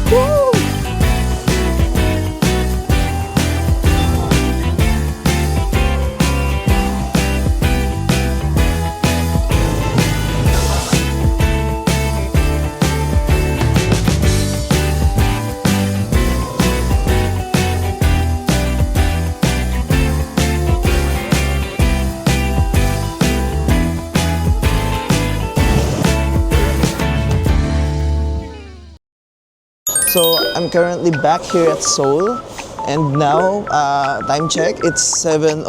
Woo! So I'm currently back here at Seoul, and now time check, it's 7:08.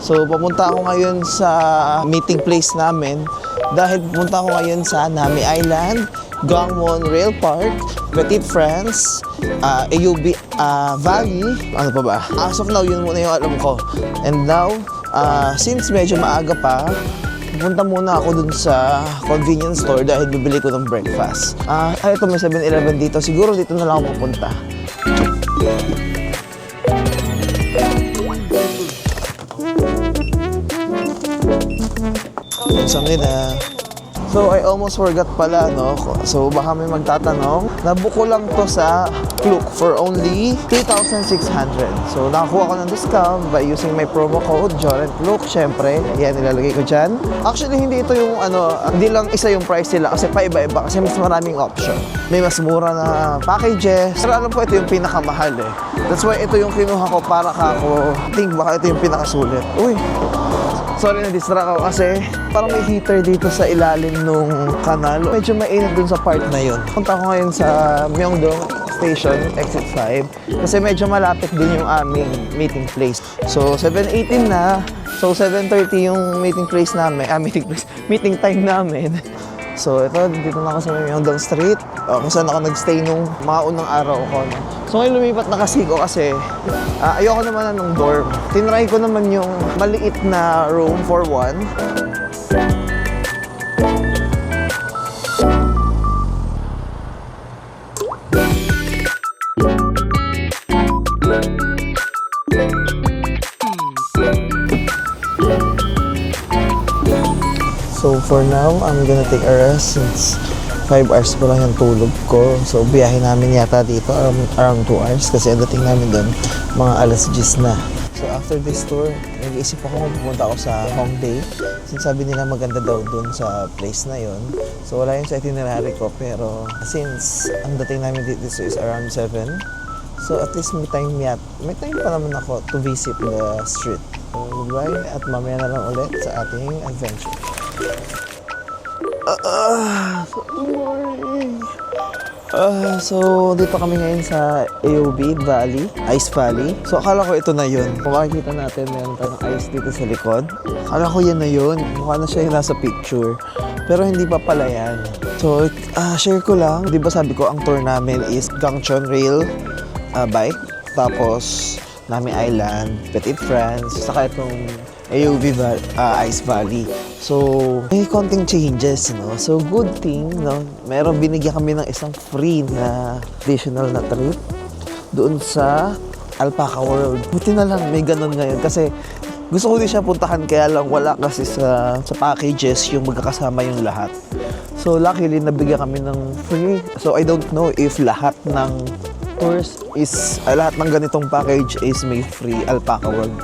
So papunta ako ngayon sa meeting place namin dahil pupunta ako ngayon sa Nami Island, Gangwon Rail Park, Petite France, AUB Valley, ano pa ba? As of now, yun muna yung alam ko. And now, since medyo maaga pa, pupunta muna ako dun sa convenience store dahil bibili ko ng breakfast. Ito may 7-Eleven dito. Siguro dito na lang ako pupunta. 감사합니다. So I almost forgot pala, no? So baka may magtatanong, nabuko lang to sa Klook for only 3,600. So nakakuha ko ng discount by using my promo code JORENTKLOOK. Syempre, yan ilalagay ko dyan. Actually hindi ito yung hindi lang isa yung price nila kasi paiba-iba kasi mas maraming option. May mas mura na packages. Pero alam ko ito yung pinakamahal eh. That's why ito yung kinuha ko para ako think baka ito yung pinakasulit. Uy! Sorry, na-distract ako kasi parang may heater dito sa ilalim nung kanal. Medyo mainit dun sa part na yun. Punta ko ngayon sa Myeongdong Station, Exit 5. Kasi medyo malapit din yung aming meeting place. So, 7:18 na. So, 7:30 yung meeting place namin. Meeting time namin. So, ito, dito na ako sa Myeongdong Street. Kung saan ako nagstay nung mga unang araw ko. So, ngayon lumipat na kasi ko kasi ayoko naman na ng dorm. Tinry ko naman yung maliit na room for one. So for now, I'm gonna take a rest since 5 hours pa lang yung tulog ko. So biyahe namin yata dito around 2 hours kasi ang dating namin doon mga alas 10 na. So after this tour, nag-iisip ako kung pupunta ako sa Hongdae. Since sabi nila maganda daw doon sa place na yon. So wala yun sa itinerary ko pero since ang dating namin dito is around 7. So at least may time pa naman ako to visit the street. So goodbye at mamaya na lang ulit sa ating adventure. Good morning! So, dito kami ngayon sa AUB Valley, Ice Valley. So, akala ko ito na yun. Kung makikita natin, meron tayong ice dito sa likod. Akala ko yan na yun. Mukha na siya yung nasa picture. Pero hindi pa pala yan. So, share ko lang. Di ba sabi ko, ang tour namin is Gangchon Rail Bike. Tapos, Nami Island, Petite France, saka itong AUB Ice Valley. So, may konting changes, no? So, good thing, no? Meron binigyan kami ng isang free na additional na trip doon sa Alpaca World. Buti na lang may ganun ngayon kasi gusto ko din siya puntahan kaya lang wala kasi sa packages yung magkakasama yung lahat. So, luckily, nabigyan kami ng free. So, I don't know if lahat ng tours is, lahat ng ganitong package is may free Alpaca World.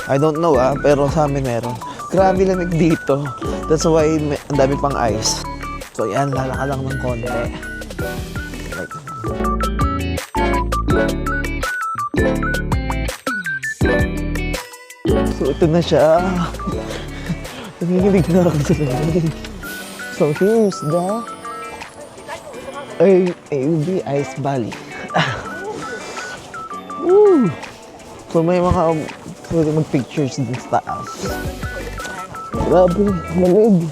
I don't know pero sa amin meron. Grabe lamig dito. That's why ang dami pang ice. So yan, lalaka lang ng konti. Like, so ito na siya. Nanginginig na ako sa lamig. So here's the AUB Ice Valley. Woo! So may mga pwede mag-pictures din sa taas. Grabe, malig.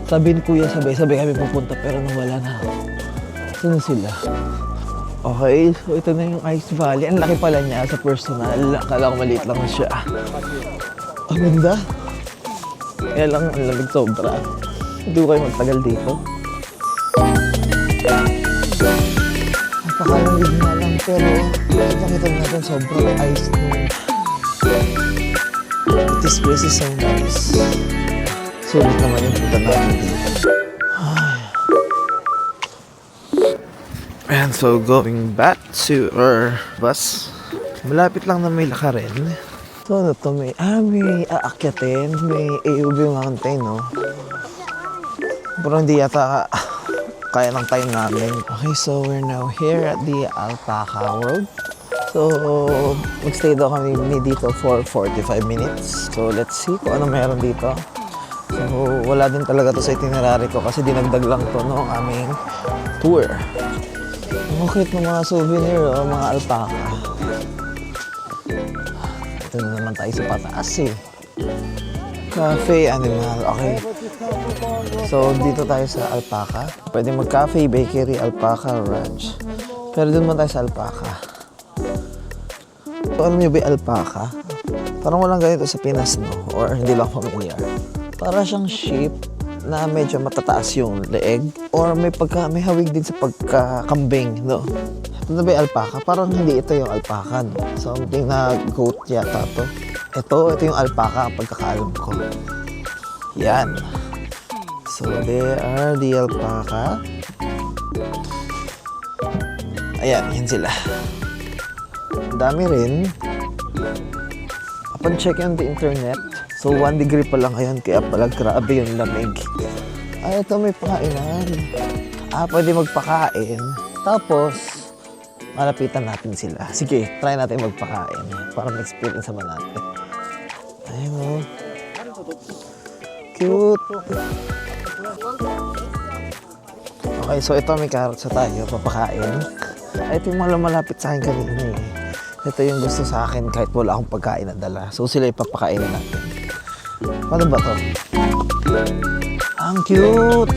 Sabi ni Kuya, sabay-sabay kami pupunta pero nawala na ako. Sino sila? Okay, so ito na yung Ice Valley. Ang laki pala niya sa personal. Akala ko maliit lang siya. Ang ganda. Kaya lang, ang lamig sobra. Hindi ko kayo magtagal dito. Napakalamig nga lang pero nakita natin sobrang ice mo. This place is so nice. Sulit naman yung punta natin dito. And so going back to our bus. Malapit lang na may lakarin. So ano to, may aakyatin, may AUB mountain, no? Pero hindi yata kaya ng time namin. Okay, so we're now here at the Alpaca Road. So, magstay daw kami dito for 45 minutes. So, let's see kung ano meron dito. So, wala din talaga to sa itinerary ko kasi dinagdag lang to no aming tour. Ang cute ng mga souvenir, oh, mga alpaca. Ito na naman tayo sa pataas eh. Cafe Animal, okay. So, dito tayo sa Alpaca. Pwede mag-cafe, bakery, Alpaca, ranch. Pero doon man tayo sa Alpaca. So, alam niyo ba yung alpaca? Parang walang ganito sa Pinas, no? Or hindi lang familiar. Para siyang sheep na medyo matataas yung leeg. Or may hawig din sa pagkakambing, no? Ito na ba yung alpaca? Parang hindi ito yung alpaca, no? Something na goat yata to. Ito yung alpaca ang pagkakaalam ko. Yan. So, there are the alpaca. Ayan, yan sila. Dami rin. Upon check on the internet, so 1 degree pa lang ngayon, kaya pala grabe yung lamig. Ay, ito may pakainan. Pwede magpakain. Tapos, malapitan natin sila. Sige, try natin magpakain para ma-experience naman natin. Ayun o. Cute. Okay, so ito may carrots sa tayo, papakain. Ay, ito yung mga lumalapit sa akin kanina eh. Ito yung gusto sa akin kahit wala akong pagkain na dala. So sila ipapakainin natin. Paano ba to? Ang cute!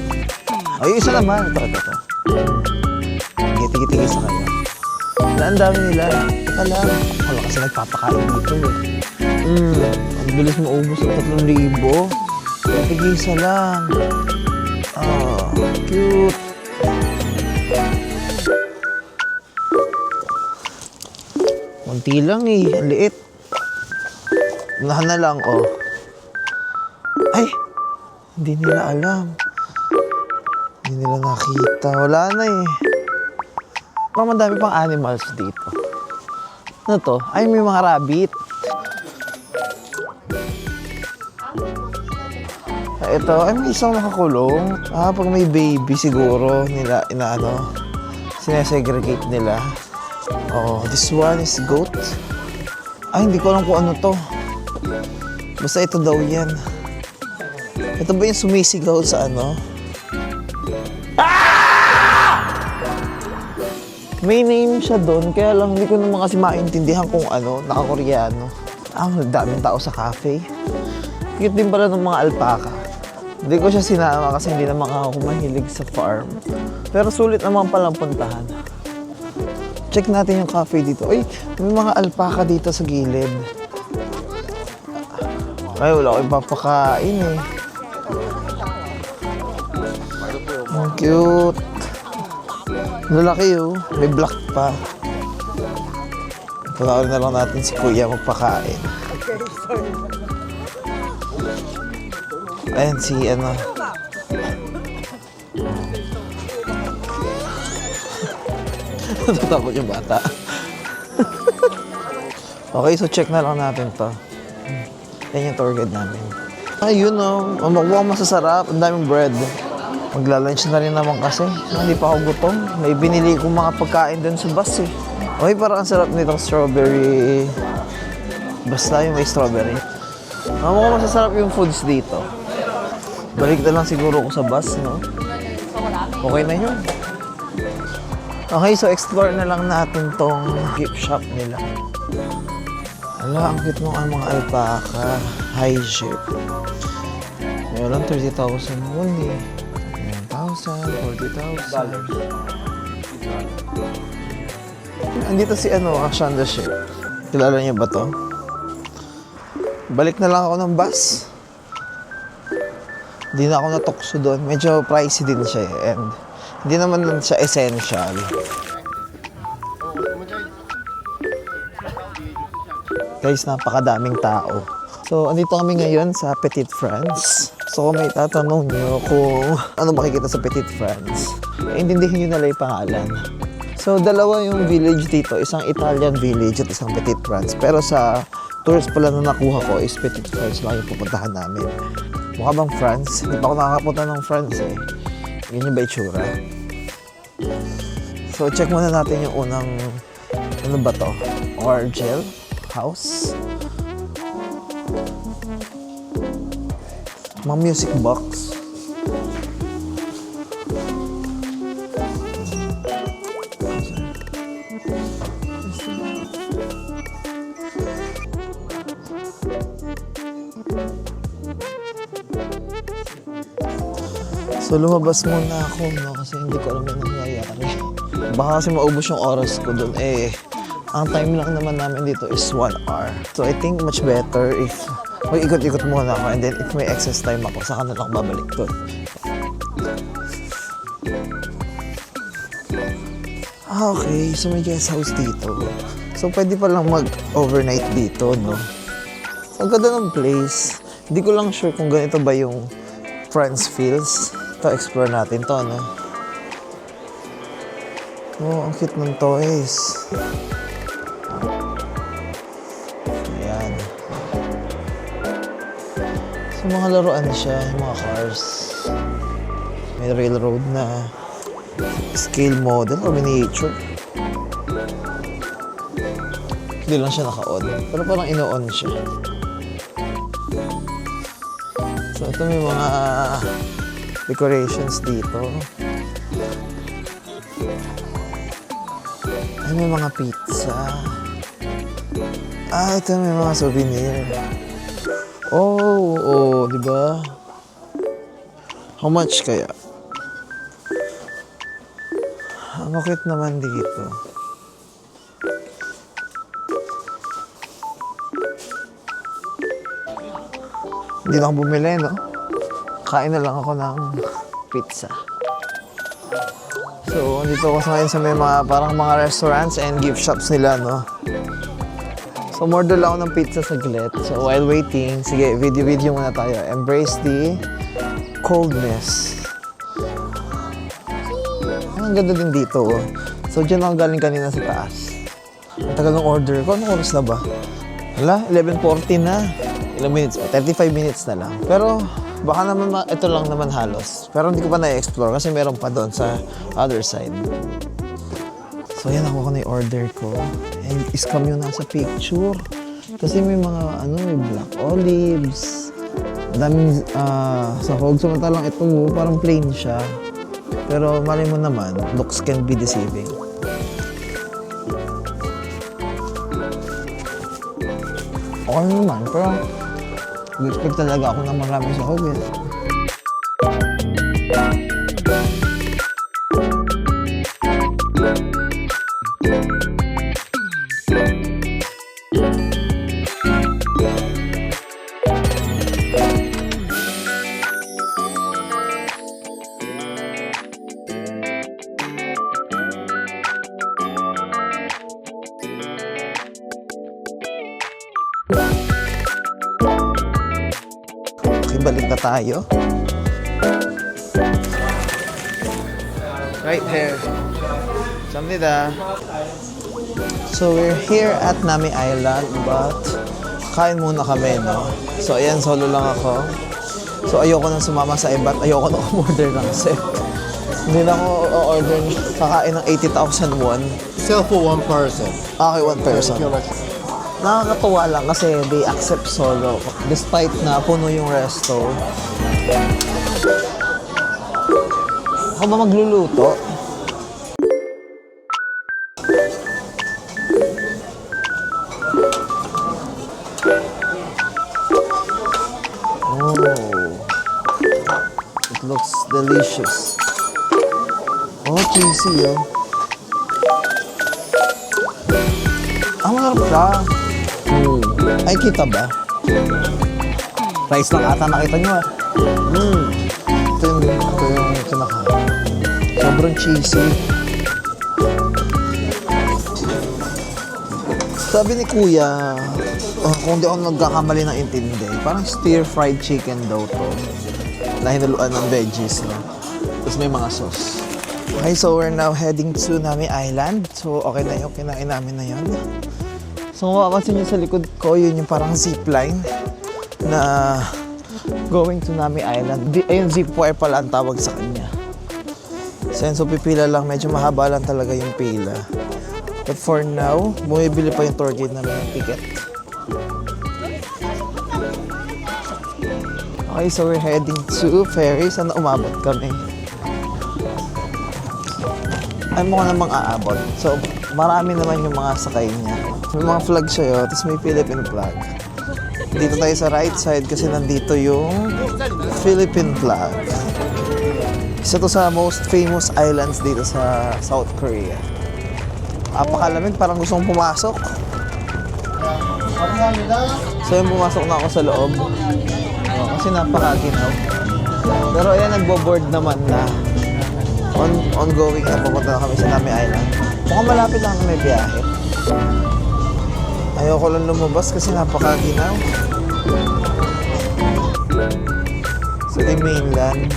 Ay, isa naman. Ito. Tigil sa kanya. Ang dami nila. Teka lang. Wala kasi nagpapakain dito eh. Ang bilis maubos ng 3,000. Tigil lang. Cute. Kunti lang eh, ang liit. Unahan na lang, oh. Ay, hindi nila alam. Hindi nila nakita. Wala na eh. Parang madami pang animals dito. Ano to? Ay, may mga rabbit. Ito, ay may isang nakakulong. Pag may baby siguro nila, sinesegregate nila. Oh, this one is goat. Ay, hindi ko alam kung ano to. Basta ito daw yan. Ito ba yung sumisigaw sa ano? May name siya doon, kaya lang hindi ko naman kasi maintindihan kung ano, naka-Koreano. Ang daming tao sa cafe. Cute din pala ng mga alpaca. Hindi ko siya sinama kasi hindi naman ako mahilig sa farm. Pero sulit naman palang puntahan. Check natin yung cafe dito. Ay, may mga alpaca dito sa gilid. Ay, wala ko ipapakain eh. Ang cute. Lalaki oh. May black pa. Panoorin na lang natin si Kuya magpakain. Ayan si ano. Natatakot yung bata. Okay, so check na lang natin to. Yan yung tour guide namin. Ayun o, mukhang masasarap. Ang daming bread. Magla-lunch na rin naman kasi. Hindi pa ako gutom. May binili kong mga pagkain dun sa bus eh. Okay, parang ang sarap nitong strawberry. Basta yung may strawberry. Mukhang masasarap yung foods dito. Balik na lang siguro ko sa bus, no? Okay na yun. Okay, so explore na lang natin tong gift shop nila. Ala, ang cute nung mga alpaca. High ship. May lang 30,000 won eh. 9,000, 40,000. Andito si Ashanda Ship. Kilala niyo ba to? Balik na lang ako ng bus. Hindi na ako natukso doon. Medyo pricey din siya eh. And hindi naman siya essential. Guys, napakadaming tao. So, andito kami ngayon sa Petite France. So, kung may tatanong nyo kung ano makikita sa Petite France, intindihin nyo na lang yung pangalan. So, dalawa yung village dito. Isang Italian village at isang Petit France. Pero sa tourist pala na nakuha ko is Petit France lang yung pupuntahan namin. Mukha bang France? Hindi pa ako nakakapunta ng France eh. Ganyan ba itsura? So, check muna natin yung unang, ano ba to? Orgel House. Mga music box. So lumabas muna ako, no, kasi hindi ko alam yung nangyayari. Baka kasi maubos yung oras ko dun. Ang time lang naman namin dito is 1 hour. So I think much better if mag-ikot-ikot muna ako, and then if may excess time ako, saka na lang babalik dun. Okay, so may guest house dito. So pwede pa lang mag-overnight dito, no? So ang ganda ng place. Hindi ko lang sure kung ganito ba yung France feels. Ito, explore natin to, no? Oh, ang cute ng toys. Ayan. So, mga laruan siya, yung mga cars. May railroad na scale model or miniature. Hindi lang siya naka-on. Pero parang ino-on siya. So, ito may mga decorations dito. Ay, may mga pizza. Ito may mga souvenir. Oh, di ba? How much kaya? Ang cute naman dito. Hindi na ako bumili, no? Kain na lang ako ng pizza. So, dito ako ngayon sa may mga parang mga restaurants and gift shops nila, no? So, order lang ako ng pizza saglit. So, while waiting, sige, video muna tayo. Embrace the coldness. Ang ganda din dito, oh. So, dyan ako galing kanina sa taas. Ang tagal ng order ko. Anong oras na ba? Hala, 11:40 na. Ilang minutes? 35 minutes na lang. Pero, baka naman ito lang naman halos. Pero hindi ko pa na-explore kasi meron pa doon sa other side. So yan, ako na yung order ko. And scam yung nasa picture. Kasi may mga may black olives. Daming sahog. Samantalang ito parang plain siya. Pero mali mo naman, looks can be deceiving. Okay naman, pero expect talaga ako na maraming sahog eh. Balik na tayo. Right here. Samnida. So we're here at Nami Island, but kain muna kami, no? So ayan, solo lang ako. So ayoko nang sumama sa iba at ayoko nang order ng set. Hindi na ako order kakain ng 80,000 won. Sell for one person. Okay, one person. Nakakatuwa lang kasi they accept solo. Despite na puno yung resto. Ako ba magluluto? Oh. It looks delicious. Oh, cheesy, oh. Ang harap siya. Ay, kita ba? Rice lang ata nakita nyo ah. Ito yung kinakain. Sobrang cheesy. Sabi ni Kuya, kung di ako nagkakamali ng intindi, parang stir-fried chicken daw to. Na hinaluan ng veggies, no? Tapos may mga sauce. Okay, so we're now heading to Nami Island. So, okay na yung kinain namin na yun. So, kung mapapansin nyo sa likod ko, yun yung parang zipline na going to Nami Island. Ayun, zip wire pala ang tawag sa kanya. So, pipila lang. Medyo mahaba lang talaga yung pila. But for now, bumibili pa yung tour guide namin ng ticket. Okay, so we're heading to ferry. Sana umabot kami. Ay, mukha namang aabot. So, marami naman yung mga sakay niya. May mga flag siya yun, tapos may Philippine flag. Dito tayo sa right side kasi nandito yung Philippine flag. Isa to sa most famous islands dito sa South Korea. Apakalamig, parang gusto kong pumasok. So, yung pumasok na ako sa loob. Kasi napakaginaw. Pero ayan, nagbo-board naman na. Ongoing na pupunta na kami sa Nami Island. Mukhang malapit lang na may biyahe. Ayoko lang lumabas kasi napakaginaw. Sa the mainland.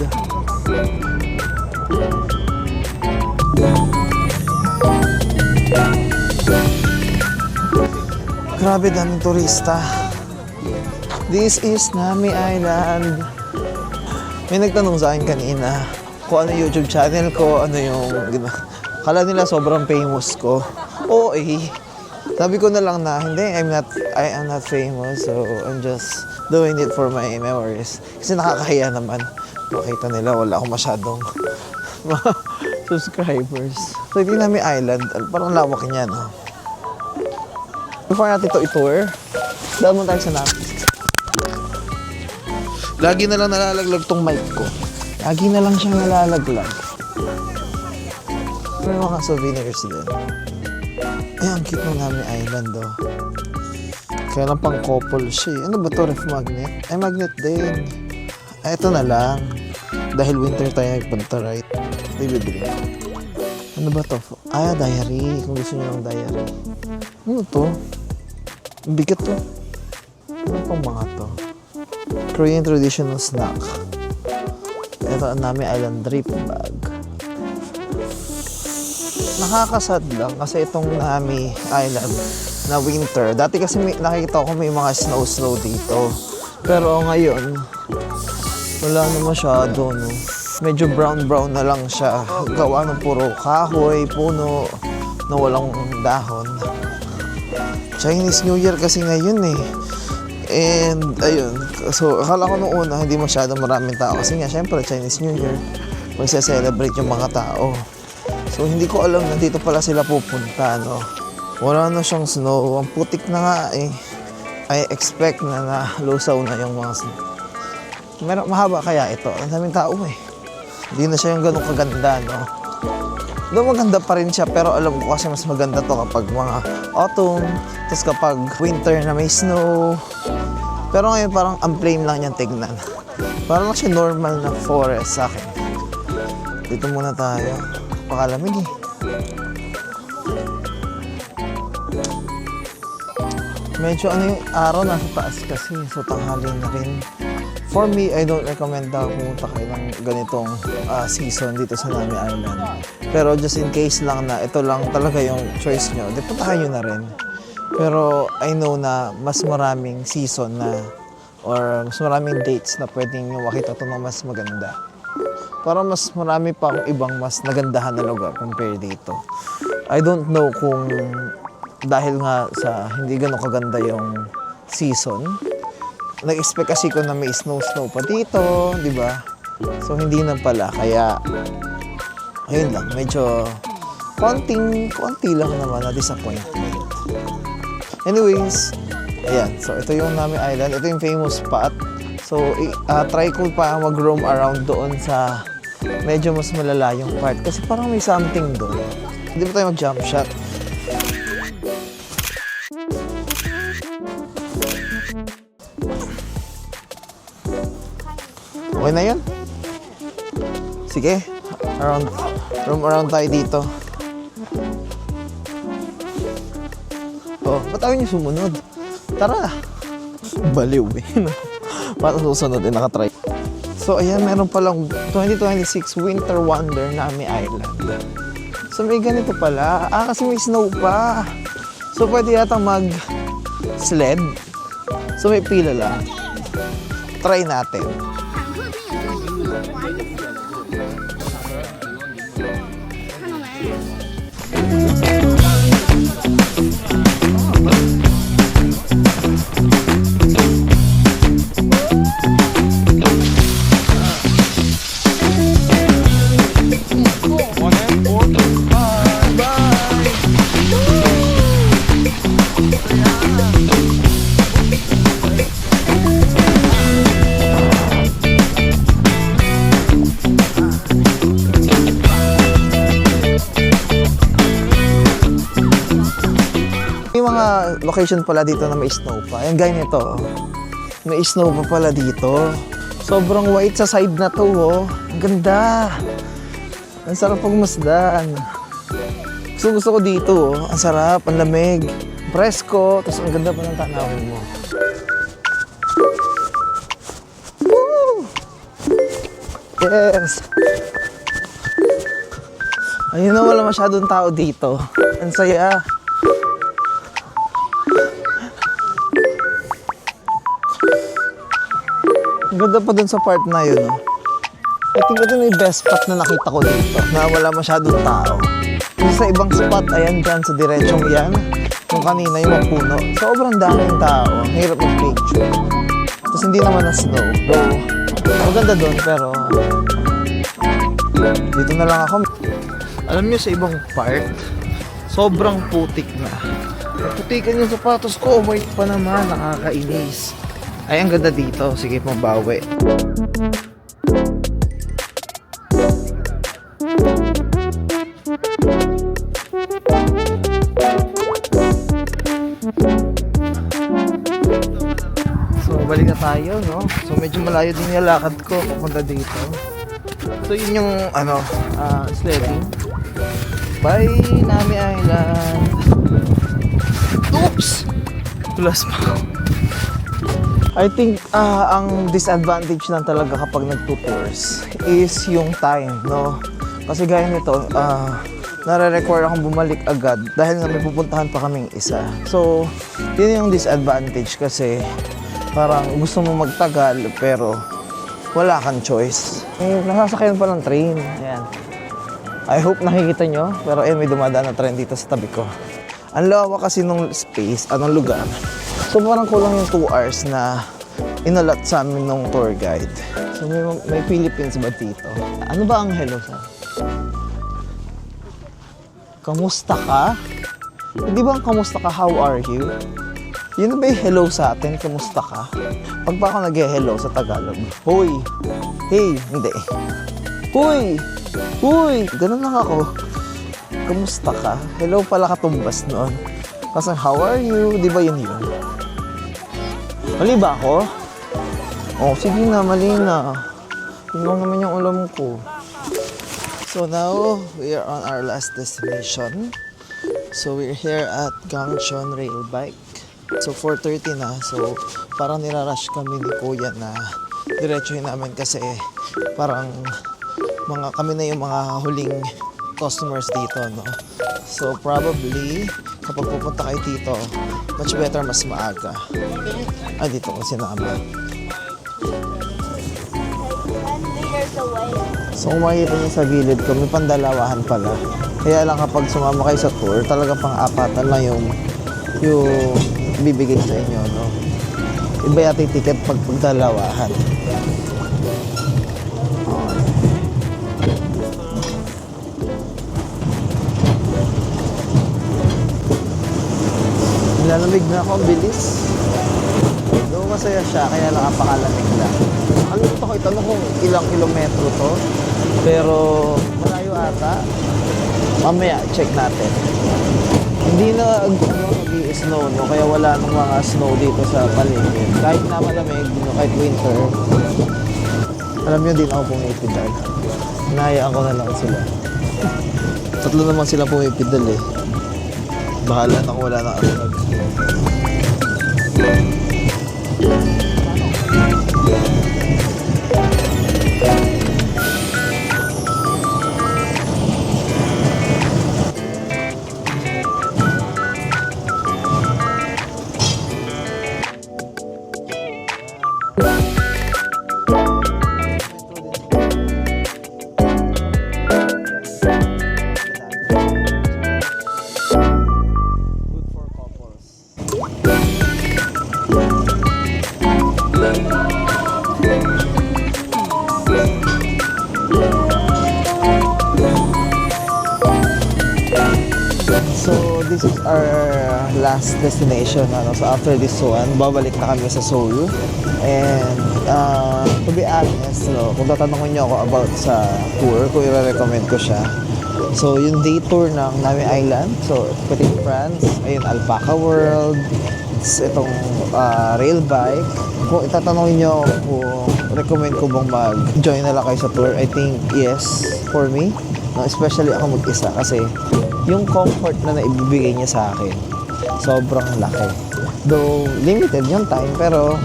Grabe, daming turista. This is Nami Island. May nagtanong sa akin kanina kung ano yung YouTube channel ko, ano yung... Kala nila sobrang famous ko. Oo eh. Sabi ko na lang na, hindi, I am not famous, so I'm just doing it for my memories. Kasi nakakahiya naman. Makita nila, wala akong masyadong subscribers. So, hindi namin island. Parang lawak niya, no? Before natin ito i-tour, dahil mo tayo sa Nami. Lagi na lang nalalaglag tong mic ko. Lagi na lang siyang nalalaglag. May mga souvenirs din. Ay, ang cute ng Nami Island, oh. Kaya lang pang couple siya. Ano ba to? Ref magnet? Ay, magnet din. Ay, ito na lang. Dahil winter tayo nagpunta, right? Ito yung bibili. Ano ba to? Ay, diary. Kung gusto niyo ng diary. Ano to? Ang bigat to. Ano pang mga to? Korean traditional snack. Ito ang Nami Island drip bag. Nakakasad lang kasi itong Nami Island na winter. Dati kasi nakikita ko may mga snow dito. Pero ngayon, wala na masyado, no? Medyo brown na lang siya. Gawa ng puro kahoy, puno, na walang dahon. Chinese New Year kasi ngayon eh. And ayun, so akala ko nung una hindi masyadong maraming tao kasi nga syempre Chinese New Year, magse-celebrate yung mga tao. So hindi ko alam na dito pala sila pupunta, no. Wala na siyang snow, ang putik na nga eh. I expect na nalusaw na yung mga snow. Mahaba kaya ito, ang daming tao eh. Hindi na siya yung ganun kaganda, no. Doon maganda pa rin siya, pero alam ko kasi mas maganda to kapag mga autumn, tapos kapag winter na may snow. Pero ngayon parang ang plain lang niyang tignan. Parang lang siya normal na forest sa akin. Dito muna tayo. Pakalamig eh. Medyo ano yung araw nasa taas kasi, so tanghali na rin. For me, I don't recommend na pumunta kayo ng ganitong season dito sa Nami Island. Pero just in case lang na ito lang talaga yung choice nyo, di puntahan nyo na rin. Pero I know na mas maraming season na or mas maraming dates na pwedeng nyo makita ito ng mas maganda. Para mas marami pa akong ibang mas nagandahan na lugar compare dito. I don't know kung dahil nga sa hindi ganun kaganda yung season, nag-expect kasi ko na may snow pa dito, di ba? So, hindi na pala. Kaya, ayun lang. Medyo, konti lang naman na disappointment. Anyways, ayan. So, ito yung Nami Island. Ito yung famous spot. So, try ko pa mag-roam around doon sa medyo mas malalayong part. Kasi parang may something doon. Hindi ba tayo mag-jump shot? Okay na yun? Sige, roam around tayo dito. Oh, ba't ayaw niyo sumunod? Tara! Baliw eh. Paano susunod eh, nakatry. So ayan, meron palang 2026 Winter Wonder Nami Island. So may ganito pala. Kasi may snow pa. So pwede yata mag-sled. So may pila lang. Try natin. 看到没？ May mga location pala dito na may snow pa. Ayan, gaya nito. Oh. May snow pa pala dito. Sobrang white sa side na to. Oh. Ang ganda. Ang sarap pagmasdan. Gusto ko dito. Oh. Ang sarap, ang lamig. Presko. Tapos ang ganda pa ng tanawin mo. Woo! Yes. Ayun na, wala masyadong tao dito. Ang saya. Ang ganda pa dun sa part na yun. Oh. I think ito na yung best spot na nakita ko dito. Na wala masyadong tao. Yung sa ibang spot, ayan dyan sa diretsong yan. Yung kanina, yung mga puno. Sobrang daming tao. Ang hirap mag-picture. Tapos hindi naman na snow. So, maganda dun, pero dito na lang ako. Alam niyo sa ibang part, sobrang putik na. Putikan yung sapatos ko, white pa naman, nakakainis. Ay, ang ganda dito. Sige, mabawi. So, balik na tayo, no? So, medyo malayo din yung lakad ko papunta dito. So, yun yung, sledding. Bye, Nami Island. Oops! Tulas pa. I think ang disadvantage lang talaga kapag nagtutours is yung time, no? Kasi gaya nito, nare-require akong bumalik agad dahil nga may pupuntahan pa kaming isa. So, yun yung disadvantage kasi parang gusto mo magtagal pero wala kang choice. Nasasakyan pa ng train. Ayan. I hope nakikita nyo, pero may dumadaan na train dito sa tabi ko. Ang lawak kasi nung space, anong lugar. So parang kulang yung 2 hours na inalat sa amin ng tour guide. So may Philippines ba dito? Ano ba ang hello sa? Kamusta ka? Hindi ba ang kamusta ka, how are you? Yun ba yung hello sa atin, kamusta ka? Pag ba ako nag-hello sa Tagalog, hoy, hey, hindi. Hoy, hoy, ganun lang ako. Kamusta ka? Hello pala katumbas noon. Kasi how are you? Di ba yun yun? Mali ba ako? Oh, sige na, mali na. Yun lang naman yung alam ko. So now, we are on our last destination. So we're here at Gangchon Rail Bike. So 4:30 na. So parang nirarush kami ni Kuya na diretsuhin namin kasi parang kami na yung mga huling customers dito, no? So probably kapag pupunta kayo dito, much better mas maaga. Dito ko sinama. So kung makikita niyo sa gilid ko, may pandalawahan pala. Kaya lang kapag sumama kayo sa tour, talaga pang-apatan lang yung bibigay sa inyo, no? Iba yata yung ticket pag pagdalawahan. Nilalamig na ako, ang bilis. Doon masaya siya, kaya lang napakalamig lang. Nakalimutan ko itanong kung ilang kilometro to. Pero malayo ata. Mamaya, check natin. Hindi na nag-i-snow, no? Kaya wala nang mga snow dito sa paligid. Kahit na malamig, no? Kahit winter. Alam nyo, di na ako pumipidal. Hinahayaan ko na lang sila. Tatlo naman sila pumipidal eh. Bahala na kung wala na arag. So, this is our last destination. Ano? So, after this one, babalik na kami sa Seoul. And, to be honest, no, kung tatanungin niyo ako about sa tour, kung i-recommend ko siya. So, yung day tour ng Nami Island. So, Petit France, ayun, Alpaca World. It's itong rail bike. Kung itatanungin niyo kung recommend ko bang mag-join na lang kayo sa tour, I think yes, for me. No, especially ako mag-isa kasi yung comfort na naibibigay niya sa akin, sobrang laki. Though limited yung time, pero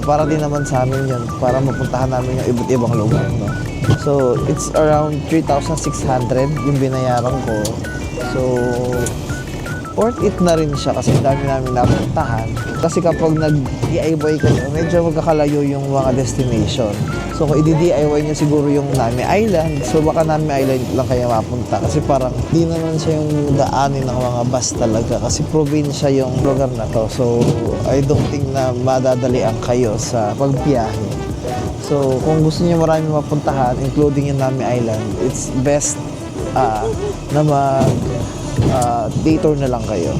para din naman sa amin yun, para mapuntahan namin yung iba't ibang lugar. No? So, it's around 3,600 yung binayaran ko. So, worth it na rin siya kasi dami namin napuntahan. Kasi kapag nag-DIY kayo, medyo magkakalayo yung mga destination. So kung i-DIY nyo siguro yung Nami Island, so baka Nami Island lang kayo mapunta. Kasi parang di naman siya yung daanin ng mga bus talaga. Kasi probinsya yung lugar na to. So I don't think na madadalian kayo sa pagbiyahe. So kung gusto niyo marami mapuntahan, including yung Nami Island, it's best na day tour na lang kayo.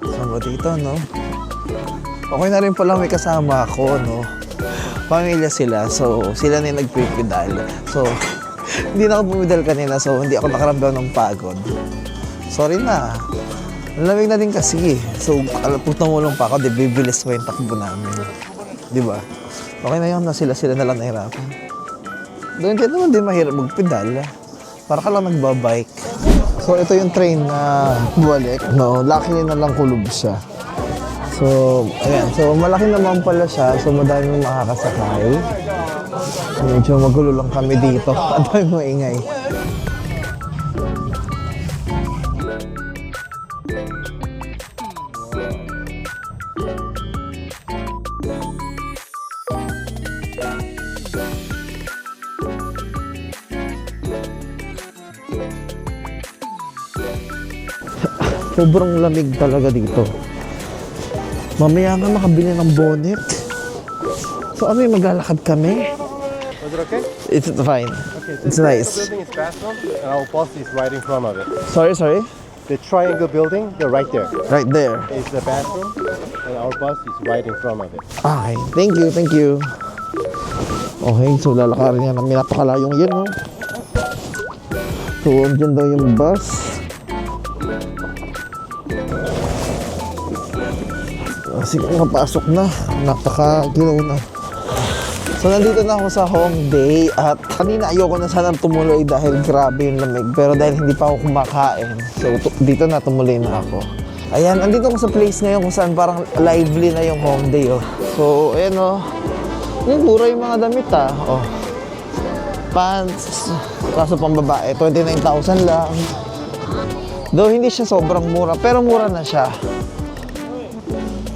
So dito, no? Okay na rin pala may kasama ako, no? Pamilya sila, so sila na yung nagpipidal. So, hindi na ako pumidal kanina, so hindi ako nakaramdam ng pagod. Sorry na. Ang lamig na din kasi. So, kung tumulong pa ako, di bibilis mo yung takbo namin. Di ba? Okay na yun na sila na lang nahirapan. Doon kaya naman din mahirap magpedal. Para ka lang nagbabike. So, ito yung train na bumalik. No, luckily na lang kulob siya. So, ayan. So, malaki naman pala siya. So, madaming makakasakay. Medyo magulo lang kami dito. Ang daming maingay. Sobrang lamig talaga dito. Mamaya nga makabili ng bonnet. So ano yung maglalakad kami? Was it okay? It's fine. Okay, It's nice. building is bathroom, and our boss is right in front of it. Sorry. The triangle building, they're right there. Right there. It's the bathroom, and our boss is right in front of it. Okay. Thank you. Okay, so lalakarin nga namin. Napakalayong yan, no? So, andyan daw yung bus. Sige, napasok na. Napaka-ginaw na. So, nandito na ako sa Hongdae at kanina ayoko na sanang tumuloy dahil grabe yung lamig. Pero dahil hindi pa ako kumakain, so dito na tumuloy na ako. Ayan, andito ako sa place ngayon kung saan parang lively na yung Hongdae, oh. So, ayan, oh. Yung mura yung mga damit, ah. Oh. Pants, kaso pang babae, 29,000 lang. Though hindi siya sobrang mura, pero mura na siya.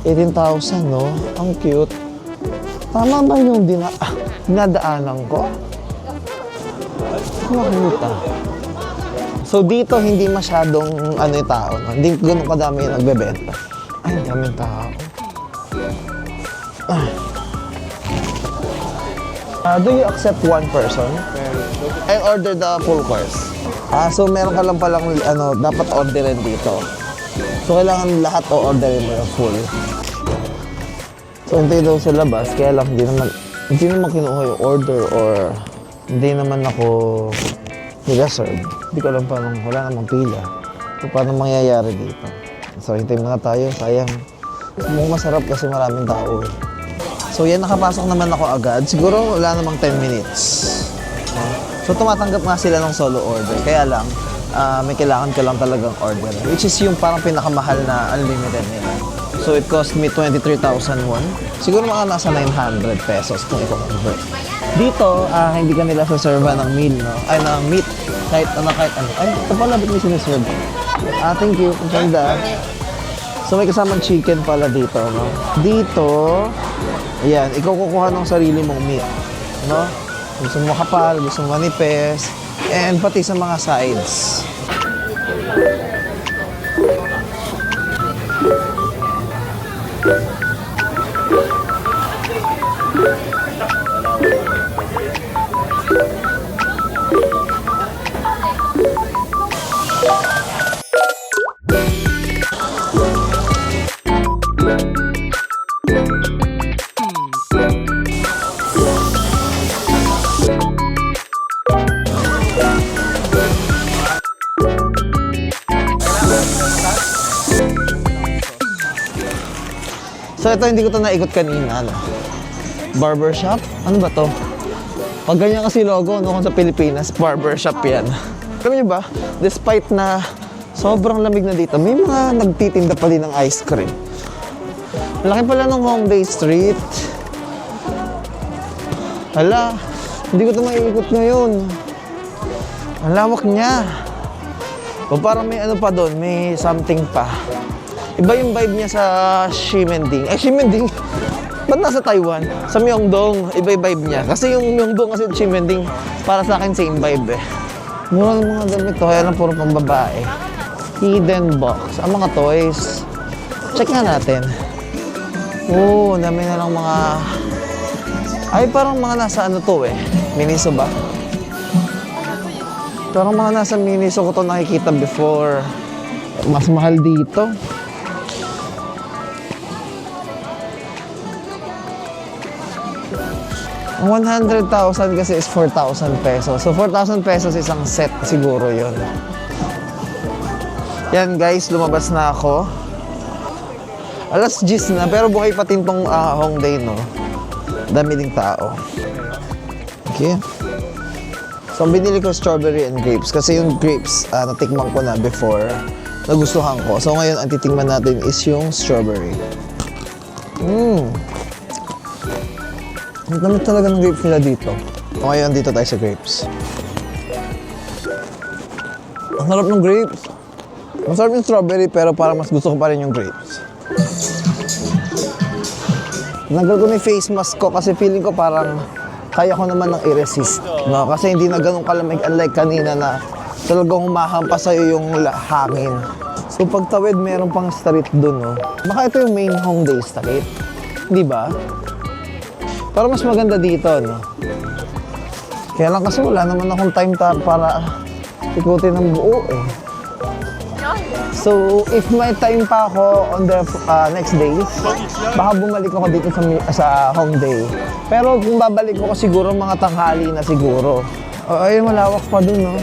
18,000, no? Ang cute. Tama ba yung dinadaanan ko? Ang cute, ah. So, dito hindi masyadong yung tao, no? Hindi ganun kadami yung nagbebenta. Ay, ang daming tao. Do you accept one person? I order the full course. So meron ka lang palang dapat orderin dito. So kailangan lahat o-orderin mo yung full. So hintay daw sa labas, kaya lang hindi naman kinuha yung order or hindi naman ako nila-serve. Hindi ko alam paano, wala namang pila. So paano mangyayari dito? So hintay muna tayo, sayang. Mukhang masarap kasi maraming tao. So yan, nakapasok naman ako agad. Siguro wala namang 10 minutes. So tumatanggap nga sila ng solo order. Kaya lang, may kailangan ko lang talagang order. Which is yung parang pinakamahal na unlimited nila. So it cost me 23,000 won. Siguro mga nasa 900 pesos kung i-convert. Dito, hindi ka nila saserva ng meal, no? Ay, ng meat. Kahit ano. Ay, ito pala, ba't may sinaserve? Thank you. Ang ganda. So may kasamang chicken pala dito, no? Dito, ayan, ikaw kukuha ng sarili mong meat, no? Gusto mo kapal, gusto mo manipes, and pati sa mga sides. So ito, hindi ko to naikot kanina, no? Barbershop? Ano ba to? Pag ganyan kasi logo, no, kung sa Pilipinas, barbershop yan. Alam niyo ba, despite na sobrang lamig na dito, may mga nagtitinda pa din ng ice cream. Laki pala ng Hongdae Street. Hala, hindi ko ito maiikot ngayon. Ang lawak niya. O parang may ano pa doon, may something pa. Iba yung vibe niya sa Ximending. Ximending? Ba't nasa Taiwan? Sa Myeongdong, iba yung vibe niya. Kasi yung Myeongdong kasi Ximending, para sa akin same vibe eh. Mura ng mga damit to, kaya lang puro pang babae. Hidden box. Ang mga toys. Check nga natin. Oo, dami na lang mga... Ay, parang mga nasa ano to eh. Miniso ba? Parang mga nasa Miniso ko to nakikita before. Mas mahal dito. Ang 100,000 kasi is 4,000 pesos. So 4,000 pesos isang set siguro yon. Yan guys, lumabas na ako. Alas 10 na, pero buhay pa din tong Hongdae, no? Dami ding tao. Okay. So, ang binili ko strawberry and grapes. Kasi yung grapes, natikman ko na before. Nagustuhan ko. So, ngayon, ang titingnan natin is yung strawberry. Ang dami talaga ng grapes nila dito. So, ngayon, dito tayo sa grapes. Ang sarap ng grapes. Masarap yung strawberry, pero parang mas gusto ko pa rin yung grapes. Nagal ko na yung face mask ko kasi feeling ko parang kaya ko naman ng i-resist. No? Kasi hindi na ganun kalamig unlike kanina na talagang humahampas sa'yo yung hangin. So pagtawid, meron pang street dun. No? Baka ito yung main Hongdae Street. Di ba? Pero mas maganda dito. No? Kaya lang kasi wala naman akong time para ikutin ng buo eh. So, if may time pa ako on the next days, baka bumalik ako dito sa Hongdae. Pero kung babalik ako siguro, mga tanghali na siguro. Ay, malawak pa dun, no?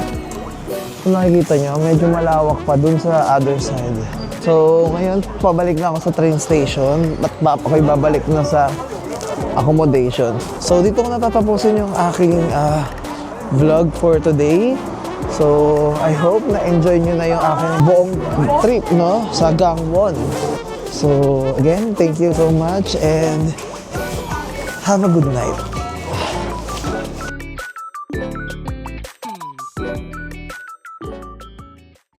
Kung nakikita nyo, medyo malawak pa dun sa other side. So, ngayon, pabalik na ako sa train station. Ba't ako'y babalik na sa accommodation? So, dito ko natatapusin yung aking vlog for today. So, I hope na-enjoy nyo na yung aking buong trip, no? Sa Gangwon. So, again, thank you so much and have a good night.